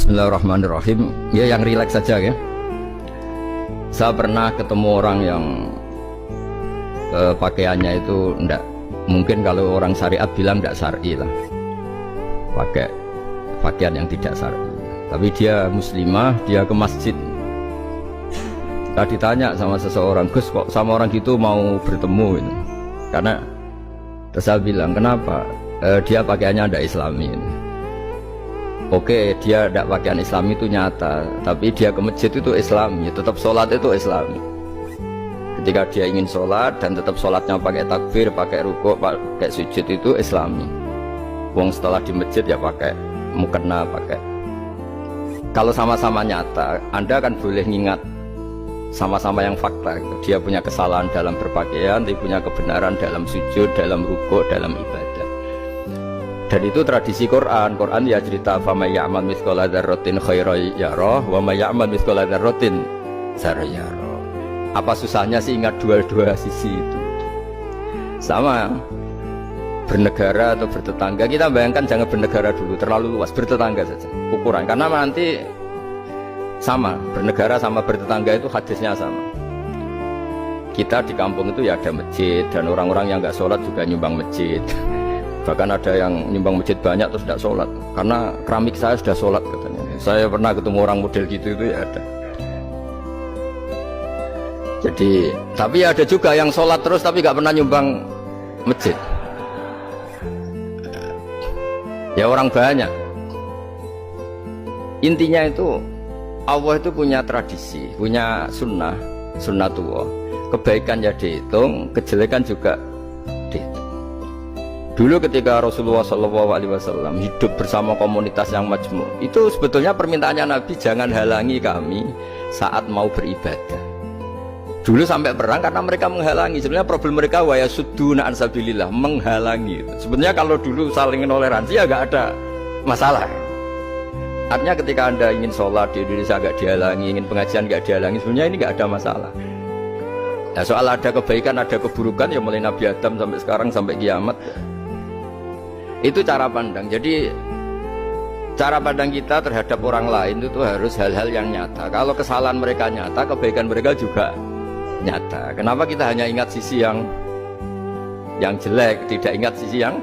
Bismillahirrahmanirrahim. Ya, yang rileks saja ya. Saya pernah ketemu orang yang pakaiannya itu enggak, mungkin kalau orang syariat bilang enggak syar'i lah, pakai pakaian yang tidak syar'i. Tapi dia muslimah, dia ke masjid. Saya ditanya sama seseorang, Gus kok sama orang gitu mau bertemu ini? Karena saya bilang kenapa? Dia pakaiannya enggak islami ini. Oke, dia tidak pakaian Islam itu nyata, tapi dia ke masjid itu Islami, tetap sholat itu Islami. Ketika dia ingin sholat dan tetap sholatnya pakai takbir, pakai rukuk, pakai sujud itu Islami. Wong setelah di masjid ya pakai mukena, pakai. Kalau sama-sama nyata, Anda kan boleh ngingat sama-sama yang fakta. Dia punya kesalahan dalam berpakaian, dia punya kebenaran dalam sujud, dalam rukuk, dalam ibadah. Dan itu tradisi Quran. Quran ya cerita fama ya'mal mithqala dzarratin khairan yarah wa may ya'mal mithqala dzarratin syarran yarah. Apa susahnya sih ingat dua-dua sisi itu? Sama bernegara atau bertetangga, kita bayangkan jangan bernegara dulu, terlalu luas, bertetangga saja ukuran. Karena nanti sama, bernegara sama bertetangga itu hadisnya sama. Kita di kampung itu ya ada masjid, dan orang-orang yang nggak sholat juga nyumbang masjid. Bahkan ada yang nyumbang masjid banyak terus tidak sholat karena keramik saya sudah sholat katanya. Saya pernah ketemu orang model gitu itu ya ada. Jadi tapi ada juga yang sholat terus tapi nggak pernah nyumbang masjid. Ya orang banyak. Intinya itu Allah itu punya tradisi, punya sunnatullah. Kebaikan ya dihitung, kejelekan juga dihitung. Dulu ketika Rasulullah SAW hidup bersama komunitas yang majmuk, itu sebetulnya permintaannya Nabi, jangan halangi kami saat mau beribadah. Dulu sampai perang karena mereka menghalangi. Sebenarnya problem mereka wa yasudduna an sabilillah, menghalangi. Sebenarnya kalau dulu saling toleransi ya gak ada masalah. Artinya ketika Anda ingin sholat di Indonesia gak dihalangi, ingin pengajian gak dihalangi, sebenarnya ini gak ada masalah. Nah, soal ada kebaikan, ada keburukan ya mulai Nabi Adam sampai sekarang sampai kiamat. Itu cara pandang. Jadi cara pandang kita terhadap orang lain itu harus hal-hal yang nyata. Kalau kesalahan mereka nyata, kebaikan mereka juga nyata. Kenapa kita hanya ingat sisi yang jelek, tidak ingat sisi yang